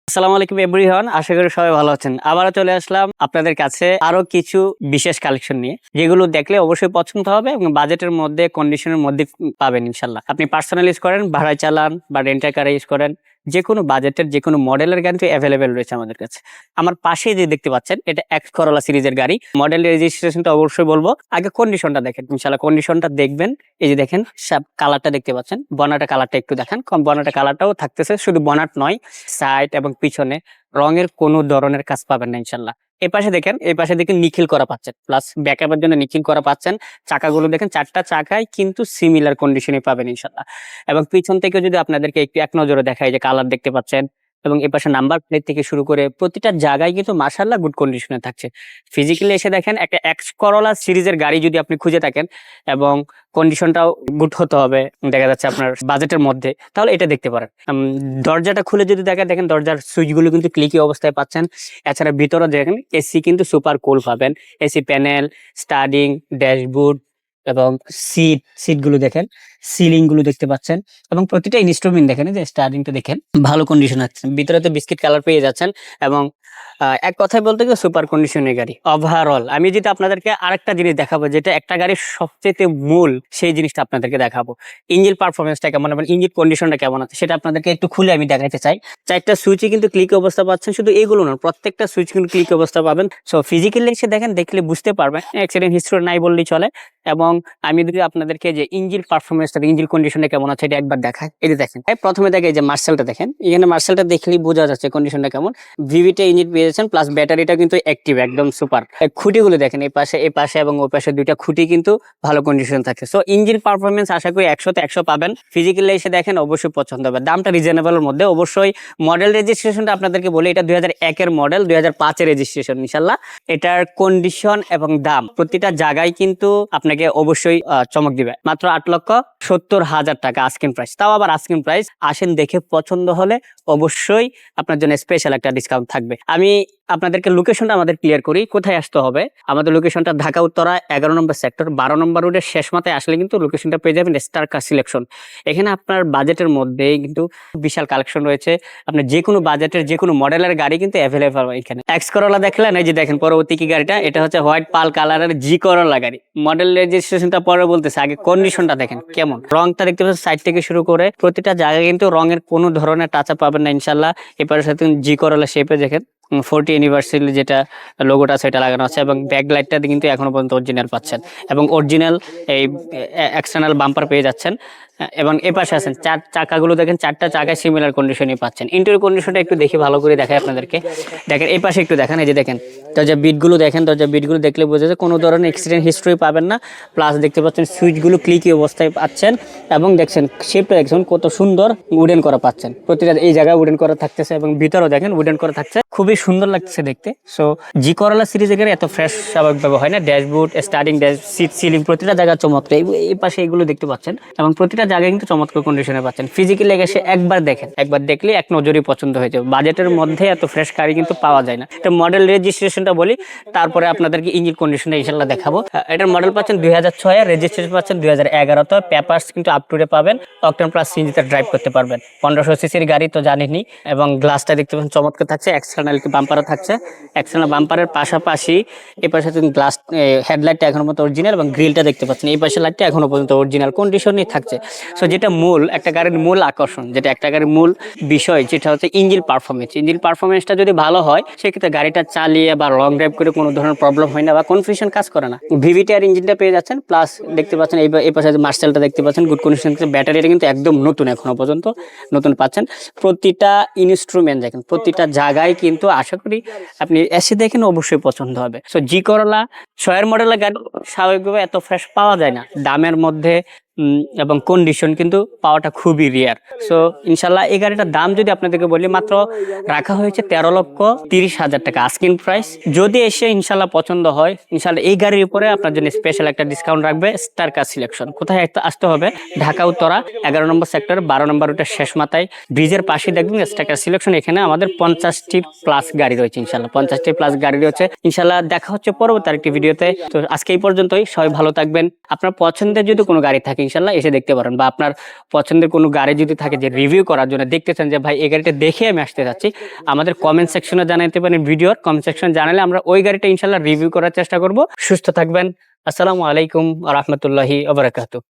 আসসালামু আলাইকুম এভরিওয়ান, আশা করি সবাই ভালো আছেন। আবারও চলে আসলাম আপনাদের কাছে আরো কিছু বিশেষ কালেকশন নিয়ে, যেগুলো দেখলে অবশ্যই পছন্দ হবে এবং বাজেটের মধ্যে কন্ডিশনের মধ্যে পাবেন ইনশাল্লাহ। আপনি পার্সোনাল ইউজ করেন, ভাড়ায় চালান বা রেন্টাল কারে ইউজ করেন, যে কোনো বাজেটের যে কোনো মডেলের গাড়ি অ্যাভেলেবেল রয়েছে আমাদের কাছে। আমার পাশে যে দেখতে পাচ্ছেন এটা এক্স করোলা সিরিজের গাড়ি। মডেল রেজিস্ট্রেশনটা অবশ্যই বলবো, আগে কন্ডিশনটা দেখেন ইনশাল্লাহ। কন্ডিশনটা দেখবেন, এই যে দেখেন সব কালারটা দেখতে পাচ্ছেন, বনাটা কালারটা একটু দেখেন, কম বনাটা কালারটাও থাকতেছে, শুধু বনাট নয়, সাইড এবং পিছনে রঙের কোনো ধরনের কাজ পাবেন না ইনশাল্লাহ। এই পাশে দেখেন, এই পাশে দেখেন নিখিল করা পাচ্ছেন, প্লাস ব্যাকআপের জন্য নিখিল করা পাচ্ছেন। চাকাগুলো দেখেন, চারটা চাকায় কিন্তু সিমিলার কন্ডিশনে পাবেন ইনশাল্লাহ। এবং পিছন থেকে যদি আপনাদেরকে একটু এক নজরে দেখায়, যে কালার দেখতে পাচ্ছেন এবং এ পাশে নাম্বার প্লেট থেকে শুরু করে প্রতিটা জায়গায় কিন্তু মাশাআল্লাহ গুড কন্ডিশনে থাকছে। ফিজিক্যালি এসে দেখেন, একটা এক্স করোলা সিরিজের গাড়ি যদি আপনি খুঁজে থাকেন এবং কন্ডিশনটাও গুড হতে হবে, দেখা যাচ্ছে আপনার বাজেটের মধ্যে, তাহলে এটা দেখতে পারেন। দরজাটা খুলে যদি দেখেন দরজার সুইচগুলো কিন্তু ক্লিকি অবস্থায় পাচ্ছেন। এছাড়া ভিতরে দেখেন এসি কিন্তু সুপার কুল পাবেন, এসি প্যানেল, স্টার্টিং, ড্যাশবোর্ড এবং সিটগুলো দেখেন, সিলিং গুলো দেখতে পাচ্ছেন এবং প্রতিটা ইনস্ট্রুমেন্ট দেখেন, যে স্টার্টিংটা দেখেন ভালো কন্ডিশন আছে। ভিতরে তো বিস্কিট কালার পেয়ে যাচ্ছেন এবং এক কথায় বলতে গেলে সুপার কন্ডিশনের গাড়ি ওভারঅল। আমি যদি আপনাদেরকে আরেকটা জিনিস দেখাবো, যেটা একটা গাড়ির সবচেয়ে মূল, সেই জিনিসটা আপনাদেরকে দেখাবো। ইঞ্জিন পারফরমেন্সটা কেমন এবং ইঞ্জিন কন্ডিশনটা কেমন আছে সেটা আপনাদেরকে একটু খুলে আমি দেখাতে চাই। চারটা সুইচে কিন্তু ক্লিক অবস্থা পাচ্ছেন, শুধু এগুলো না, প্রত্যেকটা সুইচ কিন্তু ক্লিক অবস্থা পাবেন। সো ফিজিক্যালি এসে দেখেন, দেখলে বুঝতে পারবেন, অ্যাক্সিডেন্ট হিস্ট্রি নাই বললেই চলে। এবং আমি যদি আপনাদেরকে যে ইঞ্জিন পারফরমেন্সটা, ইঞ্জিন কন্ডিশনটা কেমন আছে এটা একবার দেখাই। এই যে দেখেন, প্রথমে দেখে যে মার্সেলটা দেখেন, এখানে মার্সেলটা দেখলেই বোঝা যাচ্ছে কন্ডিশনটা কেমন। ভিভিটা ইঞ্জিন পেয়েছেন, প্লাস ব্যাটারিটা কিন্তু অ্যাক্টিভ, একদম সুপার। খুঁটিগুলো দেখেন, এই পাশে এবং ওই পাশে দুইটা খুঁটি কিন্তু ভালো কন্ডিশন থাকে। সো ইঞ্জিন পারফরমেন্স আশা করি 100তে 100 পাবেন। ফিজিক্যালি এসে দেখেন, অবশ্যই পছন্দ হবে। দামটা রিজনেবলের মধ্যে। অবশ্যই মডেল রেজিস্ট্রেশনটা আপনাদেরকে বলি, এটা 2001-এর মডেল, 2005-এর রেজিস্ট্রেশন ইনশাল্লাহ। এটার কন্ডিশন এবং দাম প্রতিটা জায়গায় কিন্তু আপনাকে অবশ্যই চমক দিবে। মাত্র 8,70,000 টাকা আস্কিং প্রাইস, তাও আবার আস্কিং প্রাইস। আসেন, দেখে পছন্দ হলে অবশ্যই আপনার জন্য স্পেশাল একটা ডিসকাউন্ট থাকবে। আমি আপনাদেরকে লোকেশনটা আমাদের ক্লিয়ার করি, কোথায় আসতে হবে। আমাদের লোকেশনটা ঢাকা উত্তরা 11 নম্বর সেক্টর, 12 নম্বর রোডের শেষ মাথায় আসলে কিন্তু লোকেশনটা পেয়ে যাবেন স্টার কার সিলেকশন। এখানে আপনার বাজেটের মধ্যেই কিন্তু বিশাল কালেকশন রয়েছে। আপনি যে কোনো বাজেটের যে কোনো মডেলের গাড়ি কিন্তু অ্যাভেলেবল এখানে। এক্স করোলা দেখলেন, এই যে দেখেন পরবর্তী কি গাড়িটা, এটা হচ্ছে হোয়াইট পাল কালারের জি করোলা গাড়ি। মডেল রেজিস্ট্রেশনটা পরে বলতেছে, আগে কন্ডিশনটা দেখেন কেমন। রংটা দেখতে পাচ্ছেন, সাইড থেকে শুরু করে প্রতিটা জায়গায় কিন্তু রঙের কোনো ধরনের টাচ আপ পাবেন না ইনশাল্লাহ। এরপরে সাথে জি করোলা শেপে দেখেন 40 অ্যানিভার্সারি যেটা লোগোটা সেটা লাগানো আছে এবং ব্যাক লাইটটা কিন্তু এখনো পর্যন্ত অরিজিনাল পাচ্ছেন এবং অরিজিনাল এই এক্সটার্নাল বাম্পার পেয়ে যাচ্ছেন। এবং এ পাশে আছেন চাকাগুলো দেখেন, চারটা চাকায় সিমিলার কন্ডিশনই পাচ্ছেন। ইন্টেরিয়র কন্ডিশনটা একটু দেখি, ভালো করে দেখাই আপনাদেরকে। দেখেন এই পাশে একটু দেখেন, এই যে দেখেন দরজা বিটগুলো দেখেন, দরজা বিটগুলো দেখলে বোঝা যায় কোনো ধরনের অ্যাক্সিডেন্ট হিস্ট্রি পাবেন না। প্লাস দেখতে পাচ্ছেন সুইচগুলো ক্লিকি অবস্থায় পাচ্ছেন এবং দেখছেন শেপটা দেখছেন কত সুন্দর উডেন করা পাচ্ছেন। প্রতিটা এই জায়গায় উডেন করা থাকতেছে এবং ভিতরেও দেখেন উডেন করা থাকছে, খুবই সুন্দর লাগছে দেখতে। সো জি করোলা সিরিজের গাড়ি এত ফ্রেশ স্বাভাবিকভাবে হয় না। ড্যাশবোর্ড, স্টার্টিং, সিট, সিলিং প্রতিটা জায়গা চমৎকার। এই পাশে এগুলো দেখতে পাচ্ছেন এবং প্রতিটা জায়গায় কিন্তু চমৎকার কন্ডিশনে পাচ্ছেন। ফিজিক্যালি এসে একবার দেখেন, একবার দেখলে এক নজরই পছন্দ হয়ে যাবে। বাজেটের মধ্যে এত ফ্রেশ গাড়ি কিন্তু পাওয়া যায় না। এটা মডেল রেজিস্ট্রেশনটা বলি, তারপরে আপনাদেরকে ইঞ্জিন কন্ডিশনটা ইনশাল্লাহ দেখাবো। এটার মডেল পাচ্ছেন 2006, রেজিস্ট্রেশন পাচ্ছেন 2011। তো পেপারস কিন্তু আপ টু ডেট পাবেন। অকটেন প্লাস সিএনজিতে ড্রাইভ করতে পারবেন। 1500 সিসির গাড়ি তো জানেনই। এবং গ্লাসটা দেখতে পাচ্ছেন চমৎকার থাকছে, এক্সটার্নাল বাম্পারও থাকছে। এক্সটার্নাল বাম্পারের পাশাপাশি এই পাশে গ্লাস, হেডলাইটটা এখনো পর্যন্ত অরিজিনাল এবং গ্রিলটা দেখতে পাচ্ছেন। এই পাশে লাইটটা এখনো পর্যন্ত অরিজিনাল কন্ডিশনই থাকছে। সো যেটা মূল একটা গাড়ির মূল আকর্ষণ, যেটা একটা গাড়ির মূল বিষয়, যেটা হচ্ছে ইঞ্জিন পারফরমেন্স। ইঞ্জিন পারফরমেন্সটা যদি ভালো হয়, সেক্ষেত্রে গাড়িটা চালিয়ে বা লং ড্রাইভ করে কোনো ধরনের প্রবলেম হয় না বা কনফিউশন কাজ করে না। ভিভিটিআর ইঞ্জিনটা পেয়ে যাচ্ছেন, প্লাস দেখতে পাচ্ছেন এই পাশে মার্সেলটা দেখতে পাচ্ছেন গুড কন্ডিশন। ব্যাটারিটা কিন্তু একদম নতুন, এখনো পর্যন্ত নতুন পাচ্ছেন। প্রতিটা ইনস্ট্রুমেন্ট দেখেন, প্রতিটা জায়গায় কিন্তু আশা করি আপনি এসে দেখেন অবশ্যই পছন্দ হবে। সো জি করোলা 6-এর মডেলের গাড়ি স্বাভাবিকভাবে এত ফ্রেশ পাওয়া যায় না দামের মধ্যে এবং কন্ডিশন কিন্তু পাওয়াটা খুবই রেয়ার। সো ইনশাল্লাহ এই গাড়িটার দাম যদি আপনাদেরকে বলি, মাত্র রাখা হয়েছে 13,30,000 টাকা আস্কিং প্রাইস। যদি এসে ইনশাল্লাহ পছন্দ হয়, ইনশাল্লাহ এই গাড়ির উপরে আপনার জন্য স্পেশাল একটা ডিসকাউন্ট রাখবে স্টার কার সিলেকশন। কোথায় আসতে হবে? ঢাকা উত্তরা 11 নম্বর সেক্টর, 12 নম্বর রুটের শেষ মাথায় ব্রিজের পাশে দেখবেন স্টার কার সিলেকশন। এখানে আমাদের 50টির প্লাস গাড়ি রয়েছে ইনশাল্লাহ, 50টির প্লাস গাড়ি রয়েছে ইনশাল্লাহ। দেখা হচ্ছে পরবর্তী আরেকটি ভিডিওতে। তো আজকে এই পর্যন্তই, সবাই ভালো থাকবেন। আপনার পছন্দের যদি কোনো গাড়ি থাকে ইনশাল্লাহ এসে দেখতে পারেন। বা আপনার পছন্দের কোনো গাড়ি যদি থাকে যে রিভিউ করার জন্য দেখতে চান যে ভাই এই গাড়িটা দেখে আমি আসতে যাচ্ছি, আমাদের কমেন্ট সেকশনে জানাতে পারেন, ভিডিওর কমেন্ট সেকশনে জানালে আমরা ওই গাড়িটা ইনশাল্লাহ রিভিউ করার চেষ্টা করব। সুস্থ থাকবেন। আসসালামু আলাইকুম ওয়া রাহমাতুল্লাহি ওয়া বারাকাতুহু।